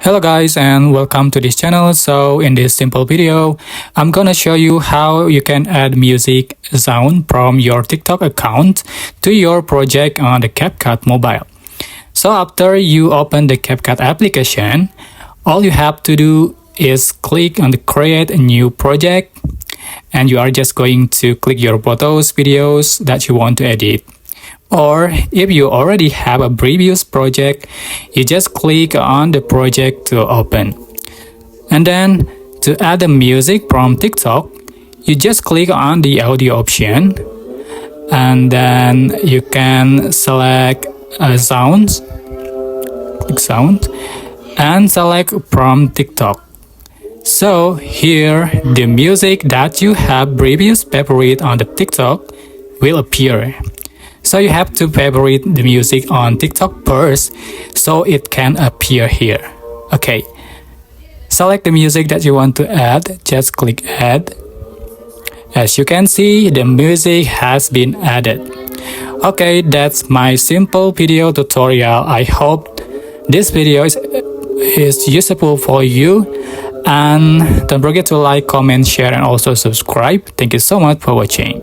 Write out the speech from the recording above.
Hello guys and welcome to this channel. So in this simple video, I'm gonna show you how you can add music sound from your TikTok account to your project on the CapCut mobile. So after you open the CapCut application, all you have to do is click on the create a new project, and you are just going to click your photos, videos that you want to edit. Or if you already have a previous project, you just click on the project to open. And then to add the music from TikTok, you just click on the audio option, and then you can select sounds, click sound, and select from TikTok. So here the music that you have previous favorite on the TikTok will appear. So you have to favorite the music on TikTok first so it can appear here. Okay, select the music that you want to add, just click add. As you can see, the music has been added. Okay, that's my simple video tutorial. I hope this video is useful for you, and don't forget to like, comment, share, and also subscribe. Thank you so much for watching.